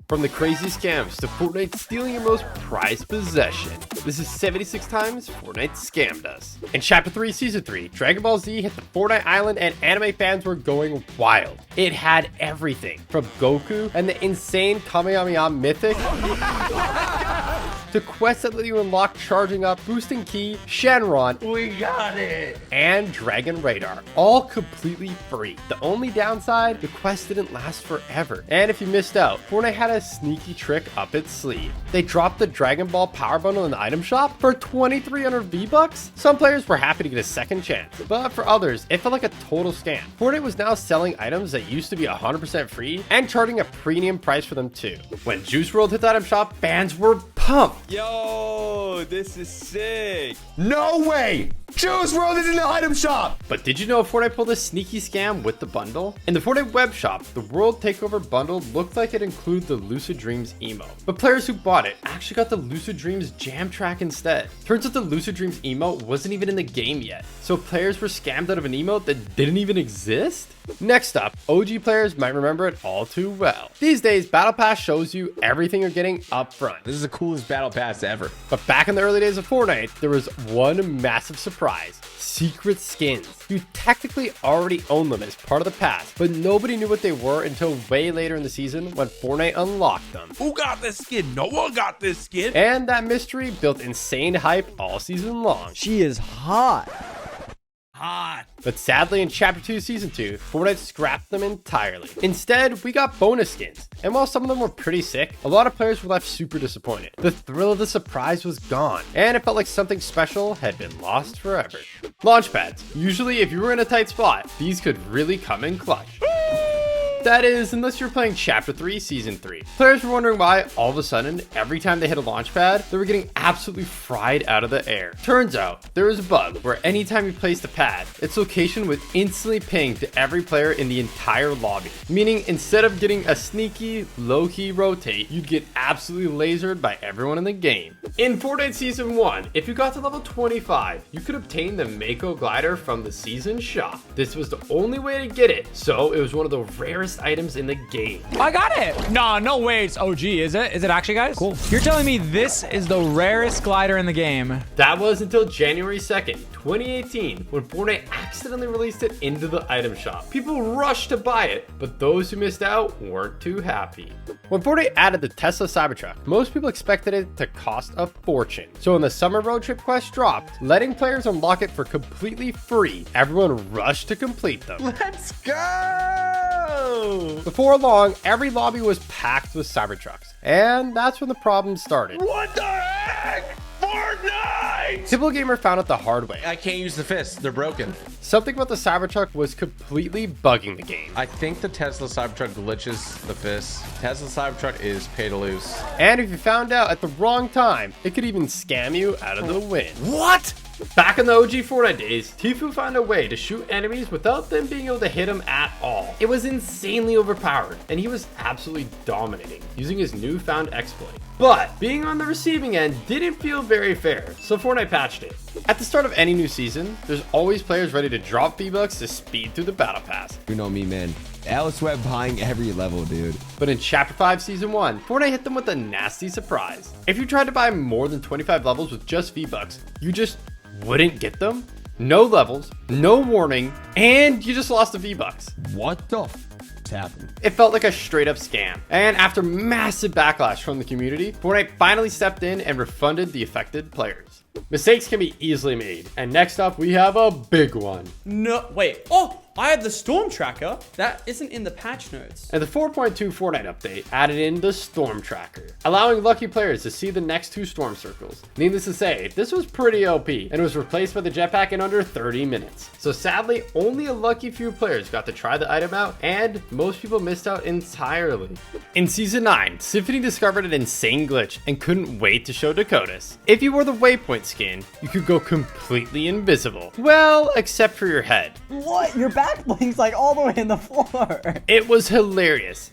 From the crazy scams to Fortnite stealing your most prized possession. This is 76 times Fortnite scammed us. In Chapter 3, Season 3, Dragon Ball Z hit the Fortnite Island and anime fans were going wild. It had everything from Goku and the insane Kamehameha Mythic to quests that let you unlock Charging Up, Boosting Key, Shenron, We got it! and Dragon Radar, all completely free. The only downside, the quest didn't last forever. And if you missed out, Fortnite had a sneaky trick up its sleeve. They dropped the Dragon Ball Power Bundle in the item shop for 2,300 V-Bucks. Some players were happy to get a second chance, but for others, it felt like a total scam. Fortnite was now selling items that used to be 100% free and charging a premium price for them too. When Juice WRLD hit the item shop, fans were pumped. Yo, this is sick. No way! Juice WRLD is in the item shop! But did you know Fortnite pulled a sneaky scam with the bundle? In the Fortnite web shop, the World Takeover bundle looked like it included the Lucid Dreams emo. But players who bought it actually got the Lucid Dreams jam track instead. Turns out the Lucid Dreams emote wasn't even in the game yet, so players were scammed out of an emote that didn't even exist? Next up, OG players might remember it all too well. These days, Battle Pass shows you everything you're getting up front. This is the coolest battle pass ever. But back in the early days of Fortnite, there was one massive surprise: secret skins. You technically already own them as part of the pass, but nobody knew what they were until way later in the season when Fortnite unlocked them. Who got this skin? No one got this skin. And that mystery built insane hype all season long. She is hot. Hot. But sadly, in Chapter 2, Season 2, Fortnite scrapped them entirely. Instead, we got bonus skins. And while some of them were pretty sick, a lot of players were left super disappointed. The thrill of the surprise was gone, and it felt like something special had been lost forever. Launchpads. Usually, if you were in a tight spot, these could really come in clutch. That is, unless you're playing Chapter 3, Season 3. Players were wondering why, all of a sudden, every time they hit a launch pad, they were getting absolutely fried out of the air. Turns out, there was a bug where anytime you placed a pad, its location would instantly ping to every player in the entire lobby. Meaning, instead of getting a sneaky, low-key rotate, you'd get absolutely lasered by everyone in the game. In Fortnite Season 1, if you got to level 25, you could obtain the Mako glider from the season shop. This was the only way to get it, so it was one of the rarest items in the game. I got it. Nah, no way it's OG, is it? Is it actually, guys? Cool. You're telling me this is the rarest glider in the game? That was until January 2nd, 2018, when Fortnite accidentally released it into the item shop. People rushed to buy it, but those who missed out weren't too happy. When Fortnite added the Tesla Cybertruck, most people expected it to cost a fortune. So when the summer road trip quest dropped, letting players unlock it for completely free, everyone rushed to complete them. Let's go! Before long, every lobby was packed with Cybertrucks, and that's when the problem started. What the heck? Fortnite! Typical Gamer found out the hard way. I can't use the fists. They're broken. Something about the Cybertruck was completely bugging the game. I think the Tesla Cybertruck glitches the fists. Tesla Cybertruck is pay to lose. And if you found out at the wrong time, it could even scam you out of the win. What? Back in the OG Fortnite days, Tfue found a way to shoot enemies without them being able to hit them at all. It was insanely overpowered, and he was absolutely dominating, using his newfound exploit. But being on the receiving end didn't feel very fair, so Fortnite patched it. At the start of any new season, there's always players ready to drop V-Bucks to speed through the battle pass. You know me, man. Alice Web buying every level, dude. But in Chapter 5, Season 1, Fortnite hit them with a nasty surprise. If you tried to buy more than 25 levels with just V-Bucks, you just wouldn't get them. No levels, no warning, and you just lost the V-Bucks. What the f happened? It felt like a straight up scam. And after massive backlash from the community, Fortnite finally stepped in and refunded the affected players. Mistakes can be easily made. And next up, we have a big one. No, wait. Oh, I have the storm tracker. That isn't in the patch notes. And the 4.2 Fortnite update added in the Storm Tracker, allowing lucky players to see the next two storm circles. Needless to say, this was pretty OP, and it was replaced by the jetpack in under 30 minutes. So sadly, only a lucky few players got to try the item out, and most people missed out entirely. In Season 9, Symphony discovered an insane glitch and couldn't wait to show Dakotas. If you wore the Waypoint skin, you could go completely invisible. Well, except for your head. What? Your backbling's like all the way in the floor. It was hilarious.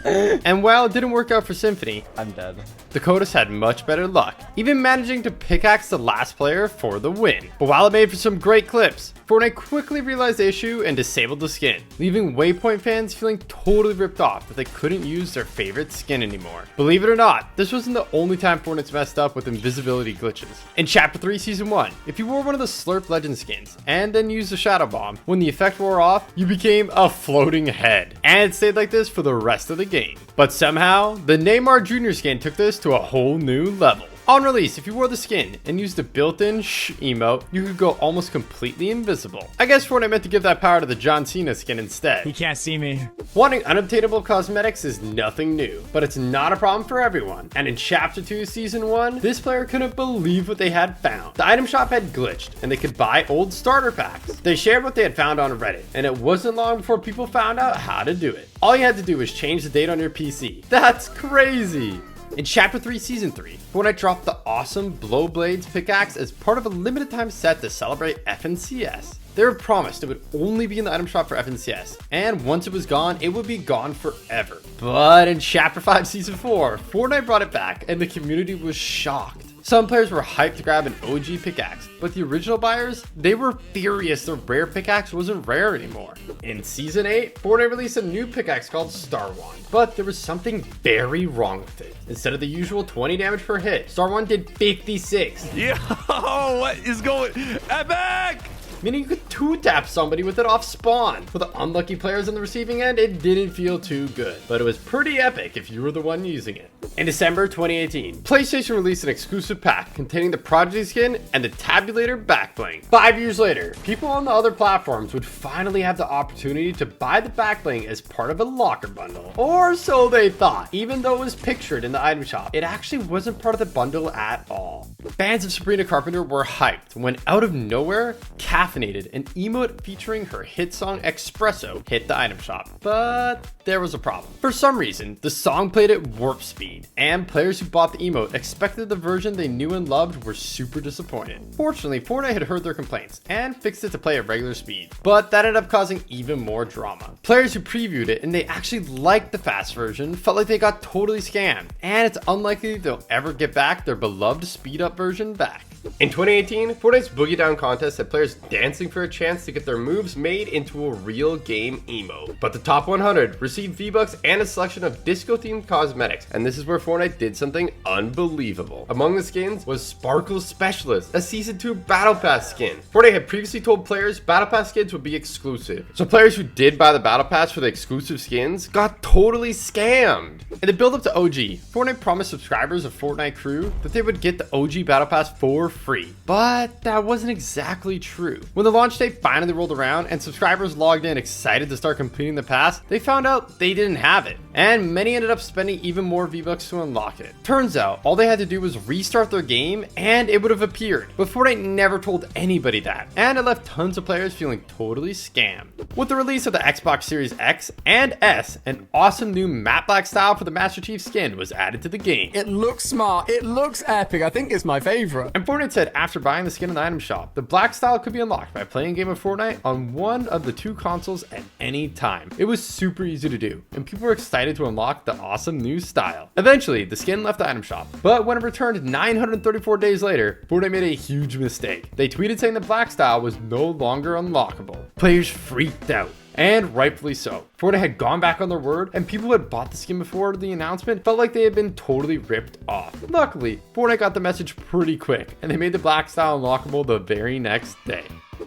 And while it didn't work out for Symphony, I'm dead. Dakotas had much better luck, even managing to pickaxe the last player for the win. But while it made for some great clips, Fortnite quickly realized the issue and disabled the skin, leaving Waypoint fans feeling totally ripped off that they couldn't use their favorite skin anymore. Believe it or not, this wasn't the only time Fortnite's messed up with invisibility glitches. In Chapter 3 Season 1, if you wore one of the Slurp Legend skins and then used the Shadow Bomb, when the effect wore off, you became a floating head. And it stayed like this for the rest of the game. But somehow, the Neymar Jr. skin took this to a whole new level. On release, if you wore the skin and used the built-in shh emote, you could go almost completely invisible. I guess Fortnite meant to give that power to the John Cena skin instead. He can't see me. Wanting unobtainable cosmetics is nothing new, but it's not a problem for everyone. And in Chapter 2 Season 1, this player couldn't believe what they had found. The item shop had glitched, and they could buy old starter packs. They shared what they had found on Reddit, and it wasn't long before people found out how to do it. All you had to do was change the date on your PC. That's crazy! In Chapter 3 Season 3, Fortnite dropped the awesome Blow Blades pickaxe as part of a limited time set to celebrate FNCS. They were promised it would only be in the item shop for FNCS, and once it was gone, it would be gone forever. But in Chapter 5 Season 4, Fortnite brought it back, and the community was shocked. Some players were hyped to grab an OG pickaxe, but the original buyers, they were furious the rare pickaxe wasn't rare anymore. In Season 8, Fortnite released a new pickaxe called Star One, but there was something very wrong with it. Instead of the usual 20 damage per hit, Star One did 56. Yo, what is going? Epic! Meaning you could two-tap somebody with it off spawn. For the unlucky players on the receiving end, it didn't feel too good, but it was pretty epic if you were the one using it. In December 2018, PlayStation released an exclusive pack containing the Prodigy skin and the Tabulator backbling. 5 years later, people on the other platforms would finally have the opportunity to buy the backbling as part of a locker bundle. Or so they thought. Even though it was pictured in the item shop, it actually wasn't part of the bundle at all. Fans of Sabrina Carpenter were hyped when out of nowhere, Caffeinated, an emote featuring her hit song Espresso, hit the item shop. But there was a problem. For some reason, the song played at warp speed, and players who bought the emote expected the version they knew and loved were super disappointed. Fortunately, Fortnite had heard their complaints and fixed it to play at regular speed, but that ended up causing even more drama. Players who previewed it and they actually liked the fast version felt like they got totally scammed, and it's unlikely they'll ever get back their beloved speed up version back. In 2018, Fortnite's Boogie Down contest had players dancing for a chance to get their moves made into a real game emote. But the top 100 received V-Bucks and a selection of disco-themed cosmetics, and this is where Fortnite did something unbelievable. Among the skins was Sparkle Specialist, a Season 2 Battle Pass skin. Fortnite had previously told players Battle Pass skins would be exclusive, so players who did buy the Battle Pass for the exclusive skins got totally scammed. In the build-up to OG, Fortnite promised subscribers of Fortnite Crew that they would get the OG Battle Pass for free, but that wasn't exactly true. When the launch date finally rolled around and subscribers logged in excited to start completing the pass, they found out they didn't have it, and many ended up spending even more V-Bucks to unlock it. Turns out all they had to do was restart their game and it would have appeared, but Fortnite never told anybody that, and it left tons of players feeling totally scammed. With the release of the Xbox Series X and S, an awesome new matte black style for the Master Chief skin was added to the game. It looks smart. It looks epic. I think it's my favorite. And Fortnite said after buying the skin in the item shop, the black style could be unlocked by playing a game of Fortnite on one of the two consoles at any time. It was super easy to do, and people were excited to unlock the awesome new style. Eventually, the skin left the item shop, but when it returned 934 days later, Fortnite made a huge mistake. They tweeted saying the black style was no longer unlockable. Players freaked out. And rightfully so. Fortnite had gone back on their word, and people who had bought the skin before the announcement felt like they had been totally ripped off. Luckily, Fortnite got the message pretty quick, and they made the black style unlockable the very next day.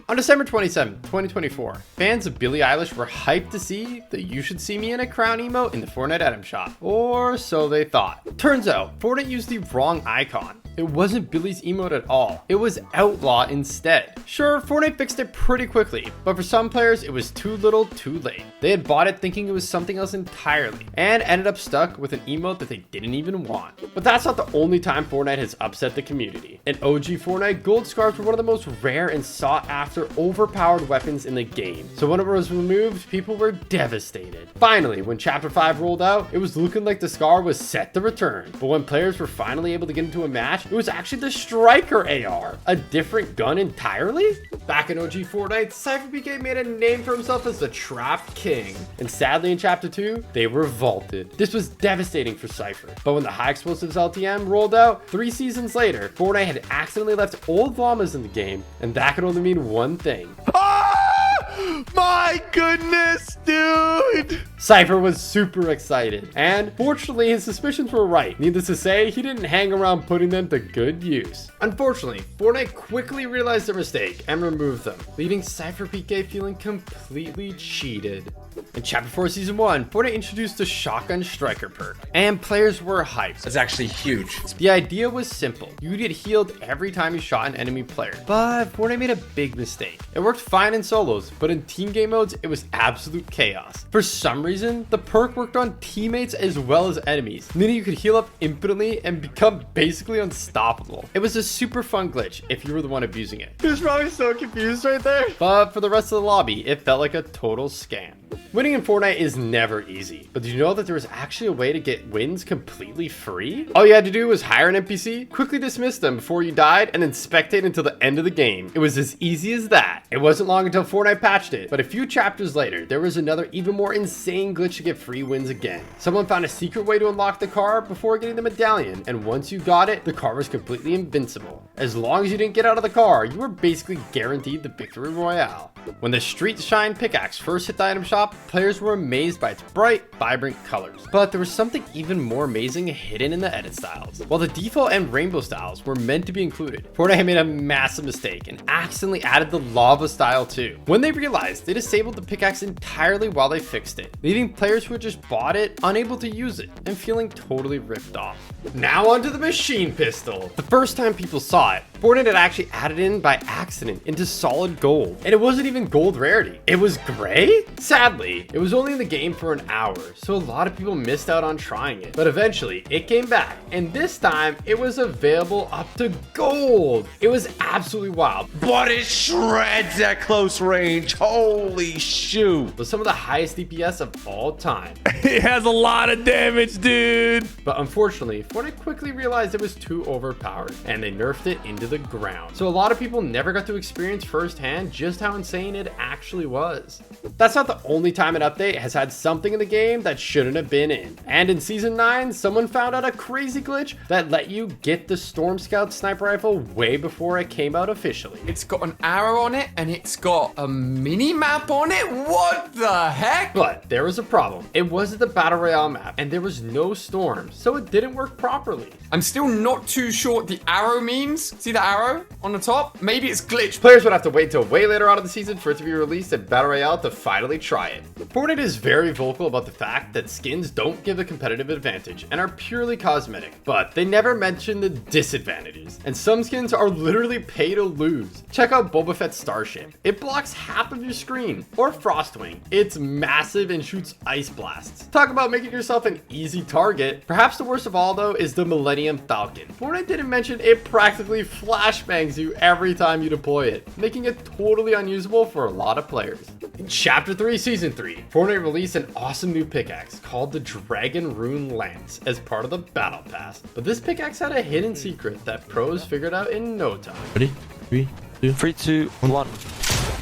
On December 27, 2024, fans of Billie Eilish were hyped to see the You Should See Me in a Crown emote in the Fortnite item shop. Or so they thought. Turns out, Fortnite used the wrong icon. It wasn't Billie's emote at all. It was Outlaw instead. Sure, Fortnite fixed it pretty quickly, but for some players, it was too little too late. They had bought it thinking it was something else entirely, and ended up stuck with an emote that they didn't even want. But that's not the only time Fortnite has upset the community. In OG Fortnite, gold scarves were one of the most rare and sought after overpowered weapons in the game. So when it was removed, people were devastated. Finally, when Chapter 5 rolled out, it was looking like the scar was set to return. But when players were finally able to get into a match, It was actually the Striker AR, a different gun entirely. Back in OG Fortnite, CypherPK made a name for himself as the Trap King. And sadly in Chapter 2, they revolted. This was devastating for Cypher. But when the high explosives LTM rolled out 3 seasons later, Fortnite had accidentally left old llamas in the game, and that could only mean one thing. My goodness, dude. Cypher was super excited, and fortunately his suspicions were right. Needless to say, he didn't hang around putting them to good use. Unfortunately, Fortnite quickly realized their mistake and removed them, leaving CypherPK feeling completely cheated. In Chapter 4 Season 1, Fortnite introduced the Shotgun Striker perk, and players were hyped. That's actually huge. The idea was simple. You would get healed every time you shot an enemy player. But Fortnite made a big mistake. It worked fine in solos, but in team game modes, it was absolute chaos. For some reason, the perk worked on teammates as well as enemies, meaning you could heal up infinitely and become basically unstoppable. It was a super fun glitch if you were the one abusing it. He was probably so confused right there. But for the rest of the lobby, it felt like a total scam. Winning in Fortnite is never easy, but did you know that there was actually a way to get wins completely free? All you had to do was hire an NPC, quickly dismiss them before you died, and then spectate until the end of the game. It was as easy as that. It wasn't long until Fortnite patched it, but a few chapters later, there was another even more insane glitch to get free wins again. Someone found a secret way to unlock the car before getting the medallion, and once you got it, the car was completely invincible. As long as you didn't get out of the car, you were basically guaranteed the victory royale. When the Street Shine pickaxe first hit the item shop, players were amazed by its bright, vibrant colors. But there was something even more amazing hidden in the edit styles. While the default and rainbow styles were meant to be included, Fortnite had made a massive mistake and accidentally added the lava style too. When they realized, they disabled the pickaxe entirely while they fixed it, leaving players who had just bought it unable to use it and feeling totally ripped off. Now onto the machine pistol. The first time people saw it, Fortnite had actually added in by accident into solid gold, and it wasn't even gold rarity. It was gray? Sadly, it was only in the game for an hour, so a lot of people missed out on trying it. But eventually, it came back, and this time, it was available up to gold. It was absolutely wild. But it shreds at close range. Holy shoot. With some of the highest DPS of all time. It has a lot of damage, dude. But unfortunately, Fortnite quickly realized it was too overpowered, and they nerfed it into the ground. So a lot of people never got to experience firsthand just how insane it actually was. That's not the only time an update has had something in the game that shouldn't have been in. And in Season 9, someone found out a crazy glitch that let you get the Storm Scout sniper rifle way before it came out officially. It's got an arrow on it and it's got a mini map on it. What the heck? But there was a problem. It wasn't the Battle Royale map, and there was no storms, so it didn't work properly. I'm still not too sure what the arrow means. See the arrow on the top? Maybe it's glitched. Players would have to wait till way later on in the season for it to be released in Battle Royale to finally try it. Fortnite is very vocal about the fact that skins don't give a competitive advantage and are purely cosmetic, but they never mention the disadvantages. And some skins are literally pay to lose. Check out Boba Fett's starship. It blocks half of your screen. Or Frostwing. It's massive and shoots ice blasts. Talk about making yourself an easy target. Perhaps the worst of all though is the Millennium Falcon. Fortnite didn't mention it practically flashbangs you every time you deploy it, making it totally unusable for a lot of players. In Chapter 3 Season 3, Fortnite released an awesome new pickaxe called the Dragon Rune Lance as part of the Battle Pass. But this pickaxe had a hidden secret that pros figured out in no time. Ready? 3, 2, 1.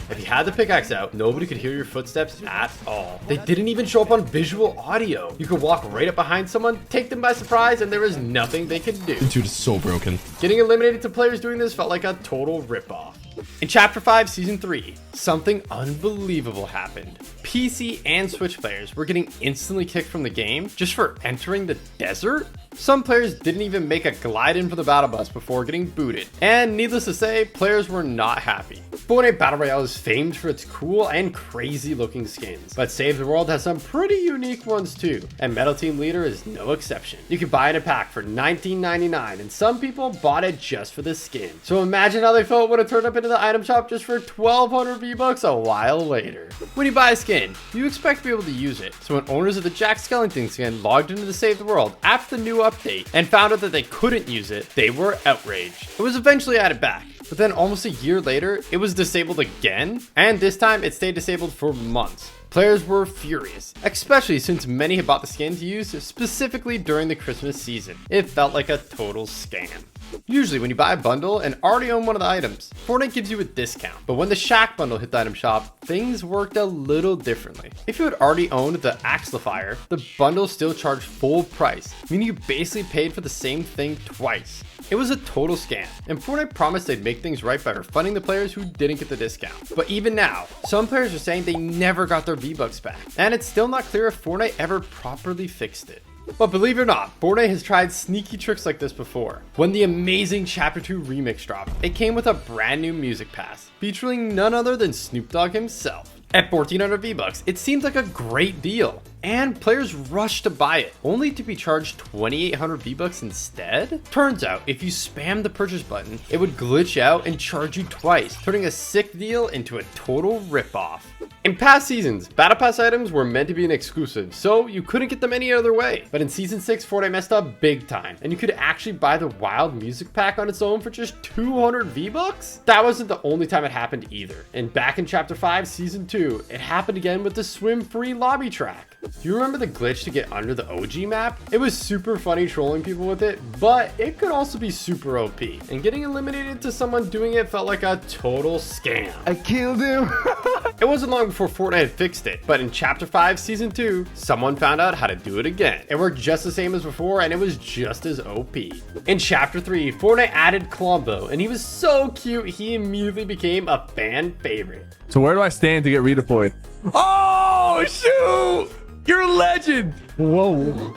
If you had the pickaxe out, nobody could hear your footsteps at all. They didn't even show up on visual audio. You could walk right up behind someone, take them by surprise, and there was nothing they could do. Dude is so broken. Getting eliminated to players doing this felt like a total ripoff. In Chapter 5 Season 3, something unbelievable happened. PC and Switch players were getting instantly kicked from the game just for entering the desert? Some players didn't even make a glide in for the battle bus before getting booted. And needless to say, players were not happy. Fortnite Battle Royale is famed for its cool and crazy looking skins, but Save the World has some pretty unique ones too, and Metal Team Leader is no exception. You can buy it in a pack for $19.99, and some people bought it just for the skin. So imagine how they felt when it turned up into the item shop just for 1,200 V-Bucks a while later. When you buy a skin, you expect to be able to use it, so when owners of the Jack Skellington skin logged into the Save the World after the new update and found out that they couldn't use it, they were outraged. It was eventually added back, but then almost a year later, it was disabled again, and this time it stayed disabled for months. Players were furious, especially since many had bought the skin to use specifically during the Christmas season. It felt like a total scam. Usually when you buy a bundle and already own one of the items, Fortnite gives you a discount. But when the Shack bundle hit the item shop, things worked a little differently. If you had already owned the Axelifier, the bundle still charged full price, meaning you basically paid for the same thing twice. It was a total scam, and Fortnite promised they'd make things right by refunding the players who didn't get the discount. But even now, some players are saying they never got their V-Bucks back, and it's still not clear if Fortnite ever properly fixed it. But believe it or not, Fortnite has tried sneaky tricks like this before. When the amazing Chapter 2 remix dropped, it came with a brand new music pass, featuring none other than Snoop Dogg himself. At 1,400 V-Bucks, it seemed like a great deal, and players rushed to buy it, only to be charged 2,800 V-Bucks instead? Turns out, if you spam the purchase button, it would glitch out and charge you twice, turning a sick deal into a total ripoff. In past seasons, Battle Pass items were meant to be an exclusive, so you couldn't get them any other way. But in Season 6, Fortnite messed up big time, and you could actually buy the Wild Music Pack on its own for just 200 V-Bucks? That wasn't the only time it happened either. And back in Chapter 5, Season 2, it happened again with the swim-free lobby track. Do you remember the glitch to get under the OG map? It was super funny trolling people with it, but it could also be super OP. And getting eliminated to someone doing it felt like a total scam. I killed him. It wasn't long before Fortnite had fixed it, but in Chapter 5, Season 2, someone found out how to do it again. It worked just the same as before, and it was just as OP. In Chapter 3, Fortnite added Klombo, and he was so cute, he immediately became a fan favorite. So where do I stand to get redeployed? Oh, shoot! You're a legend! Whoa.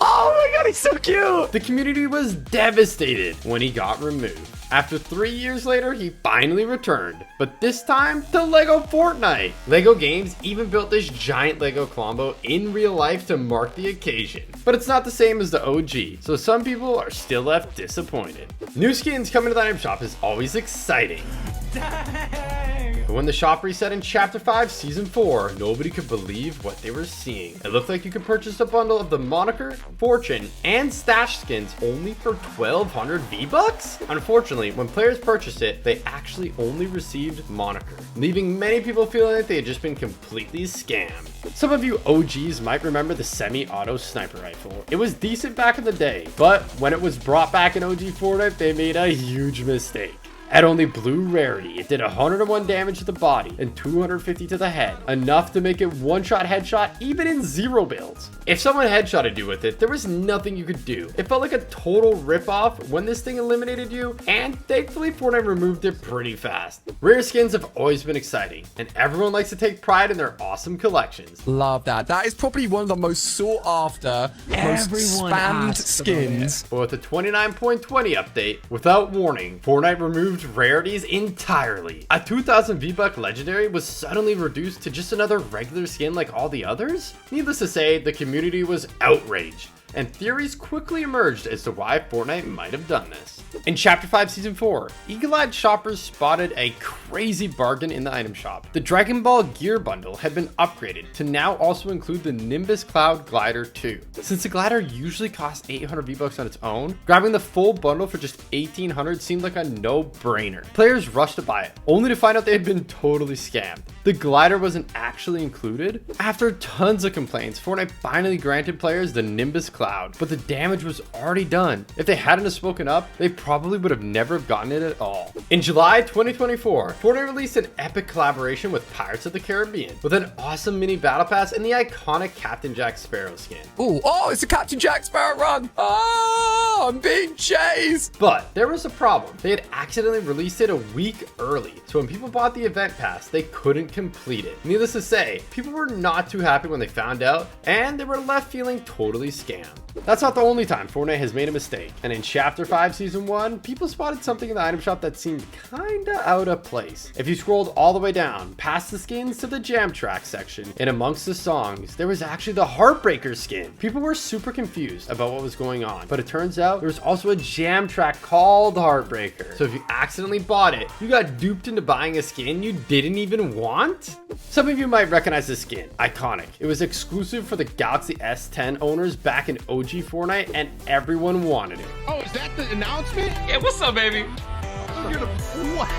Oh my god, he's so cute! The community was devastated when he got removed. After 3 years later, he finally returned, but this time to Lego Fortnite. Lego Games even built this giant Lego Klombo in real life to mark the occasion. But it's not the same as the OG, so some people are still left disappointed. New skins coming to the item shop is always exciting. But when the shop reset in Chapter 5, Season 4, nobody could believe what they were seeing. It looked like you could purchase a bundle of the Moniker, Fortune, and Stash skins only for 1,200 V-Bucks? Unfortunately, when players purchased it, they actually only received Moniker, leaving many people feeling like they had just been completely scammed. Some of you OGs might remember the semi-auto sniper rifle. It was decent back in the day, but when it was brought back in OG Fortnite, they made a huge mistake. At only blue rarity, it did 101 damage to the body and 250 to the head, enough to make it one-shot headshot even in zero builds. If someone headshotted you with it, there was nothing you could do. It felt like a total ripoff when this thing eliminated you, and thankfully Fortnite removed it pretty fast. Rare skins have always been exciting, and everyone likes to take pride in their awesome collections. Love that. That is probably one of the most sought after, most spammed skins. But with the 29.20 update, without warning, Fortnite removed rarities entirely. A 2,000 V-Buck legendary was suddenly reduced to just another regular skin like all the others? Needless to say, the community was outraged, and theories quickly emerged as to why Fortnite might have done this. In Chapter 5, Season 4, eagle-eyed shoppers spotted a crazy bargain in the item shop. The Dragon Ball Gear bundle had been upgraded to now also include the Nimbus Cloud Glider 2. Since the glider usually costs 800 V-Bucks on its own, grabbing the full bundle for just 1,800 seemed like a no-brainer. Players rushed to buy it, only to find out they had been totally scammed. The glider wasn't actually included. After tons of complaints, Fortnite finally granted players the Nimbus Cloud, but the damage was already done. If they hadn't have spoken up, they probably would have never gotten it at all. In July 2024, Fortnite released an epic collaboration with Pirates of the Caribbean, with an awesome mini battle pass and the iconic Captain Jack Sparrow skin. Ooh, oh, it's a Captain Jack Sparrow run. Oh, I'm being chased. But there was a problem. They had accidentally released it a week early, so when people bought the event pass, they couldn't complete it. Needless to say, people were not too happy when they found out, and they were left feeling totally scammed. That's not the only time Fortnite has made a mistake, and in Chapter 5 Season 1, people spotted something in the item shop that seemed kinda out of place. If you scrolled all the way down, past the skins to the jam track section, and amongst the songs, there was actually the Heartbreaker skin. People were super confused about what was going on, but it turns out there was also a jam track called Heartbreaker. So if you accidentally bought it, you got duped into buying a skin you didn't even want? Some of you might recognize this skin, iconic. It was exclusive for the Galaxy S10 owners back in OG Fortnite, and everyone wanted it. Oh, is that the announcement? Yeah, what's up, baby? What?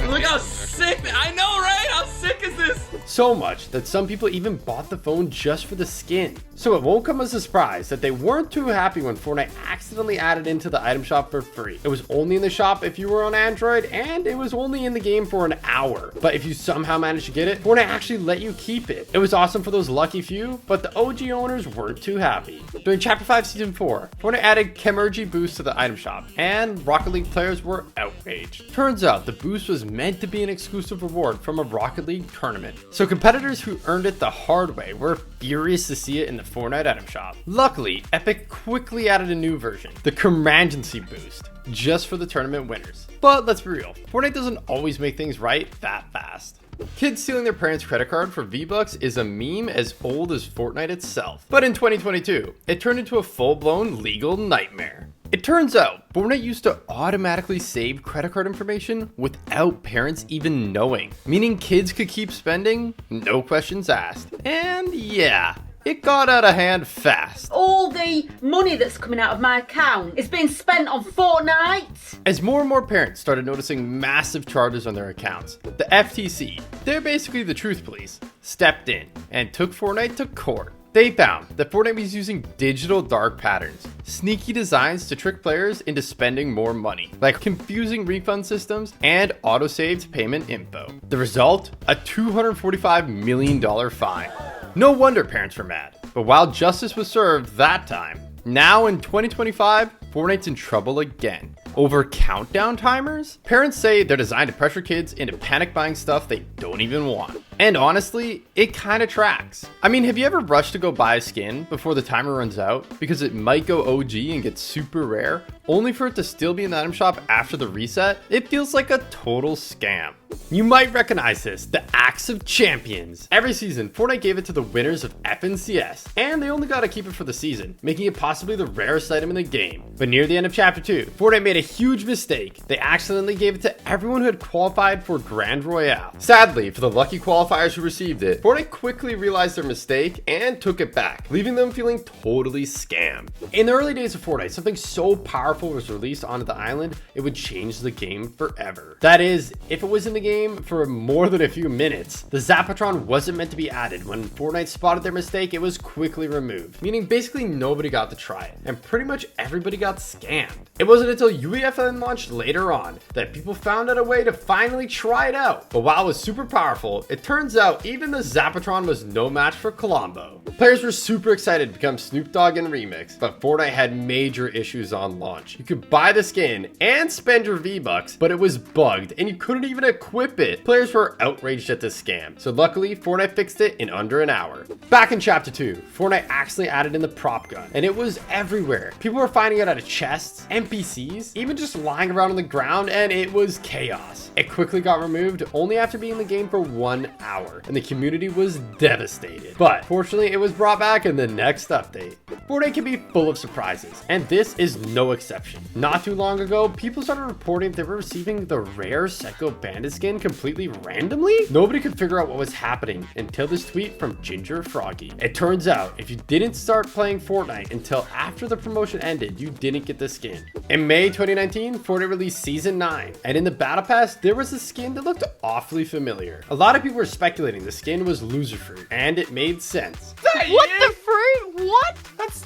Look how sick. I know, right? How sick is this? So much that some people even bought the phone just for the skin. So it won't come as a surprise that they weren't too happy when Fortnite accidentally added into the item shop for free. It was only in the shop if you were on Android, and it was only in the game for an hour. But if you somehow managed to get it, Fortnite actually let you keep it. It was awesome for those lucky few, but the OG owners weren't too happy. During Chapter 5 Season 4, Fortnite added Chemergy boost to the item shop, and Rocket League players were outraged. Turns out the boost was meant to be an exclusive reward from a Rocket League tournament. So competitors who earned it the hard way were furious to see it in the Fortnite item shop. Luckily, Epic quickly added a new version, the Chemergency boost, just for the tournament winners. But let's be real, Fortnite doesn't always make things right that fast. Kids stealing their parents' credit card for V-Bucks is a meme as old as Fortnite itself. But in 2022, it turned into a full-blown legal nightmare. It turns out, Fortnite used to automatically save credit card information without parents even knowing, meaning kids could keep spending, no questions asked. And yeah, it got out of hand fast. All the money that's coming out of my account is being spent on Fortnite. As more and more parents started noticing massive charges on their accounts, the FTC, they're basically the truth police, stepped in and took Fortnite to court. They found that Fortnite was using digital dark patterns, sneaky designs to trick players into spending more money, like confusing refund systems and auto-saved payment info. The result? A $245 million fine. No wonder parents were mad. But while justice was served that time, now in 2025, Fortnite's in trouble again. Over countdown timers? Parents say they're designed to pressure kids into panic buying stuff they don't even want. And honestly, it kind of tracks. I mean, have you ever rushed to go buy a skin before the timer runs out because it might go OG and get super rare, only for it to still be in the item shop after the reset? It feels like a total scam. You might recognize this, the Axe of Champions. Every season, Fortnite gave it to the winners of FNCS, and they only got to keep it for the season, making it possibly the rarest item in the game. But near the end of Chapter 2, Fortnite made a huge mistake. They accidentally gave it to everyone who had qualified for Grand Royale. Sadly, for the lucky qualifiers who received it, Fortnite quickly realized their mistake and took it back, leaving them feeling totally scammed. In the early days of Fortnite, something so powerful was released onto the island, it would change the game forever. That is, if it was in the game for more than a few minutes. The Zapatron wasn't meant to be added. When Fortnite spotted their mistake, it was quickly removed, meaning basically nobody got to try it, and pretty much everybody got scammed. It wasn't until UEFN launched later on that people found out a way to finally try it out. But while it was super powerful, it turns out even the Zapatron was no match for Klombo. Players were super excited to become Snoop Dogg in Remix, but Fortnite had major issues on launch. You could buy the skin and spend your V-Bucks, but it was bugged and you couldn't even equip it. Players were outraged at this scam, so luckily Fortnite fixed it in under an hour. Back in Chapter 2, Fortnite actually added in the prop gun, and it was everywhere. People were finding it out of chests, NPCs, even just lying around on the ground, and it was chaos. It quickly got removed only after being in the game for 1 hour, and the community was devastated. But fortunately, it was brought back in the next update. Fortnite can be full of surprises, and this is no exception. Not too long ago, people started reporting they were receiving the rare Psycho Bandit skin completely randomly. Nobody could figure out what was happening until this tweet from Ginger Froggy. It turns out if you didn't start playing Fortnite until after the promotion ended, you didn't get the skin. In May 2019, Fortnite released Season 9, and in the Battle Pass, there was a skin that looked awfully familiar. A lot of people were speculating the skin was Loserfruit, and it made sense. What the fruit? What?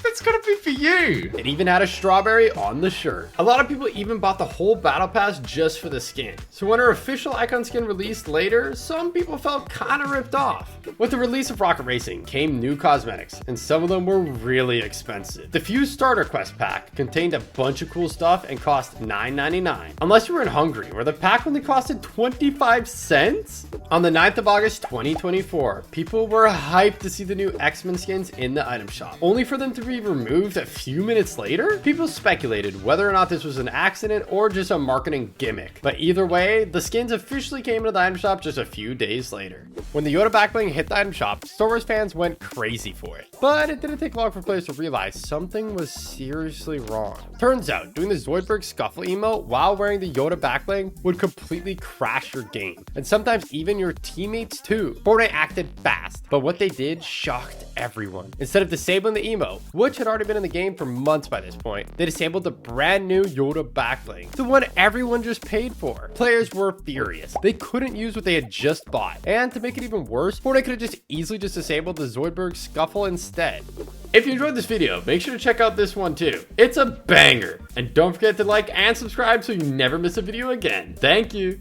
That's gonna be for you. It even had a strawberry on the shirt. A lot of people even bought the whole Battle Pass just for the skin. So when her official icon skin released later, some people felt kind of ripped off. With the release of Rocket Racing came new cosmetics, and some of them were really expensive. The Fuse Starter Quest pack contained a bunch of cool stuff and cost $9.99. Unless you were in Hungary, where the pack only costed 25 cents? On the 9th of August 2024, people were hyped to see the new X-Men skins in the item shop, only for them to be removed a few minutes later? People speculated whether or not this was an accident or just a marketing gimmick, but either way, the skins officially came into the item shop just a few days later. When the Yoda backbling hit the item shop, Star Wars fans went crazy for it, but it didn't take long for players to realize something was seriously wrong. Turns out, doing the Zoidberg scuffle emote while wearing the Yoda backbling would completely crash your game, and sometimes even your teammates too. Fortnite acted fast, but what they did shocked everyone. Instead of disabling the emote, which had already been in the game for months by this point. They disabled the brand new Yoda backbling, the one everyone just paid for. Players were furious. They couldn't use what they had just bought. And to make it even worse, Fortnite could have just easily just disabled the Zoidberg Scuffle instead. If you enjoyed this video, make sure to check out this one too. It's a banger. And don't forget to like and subscribe so you never miss a video again. Thank you.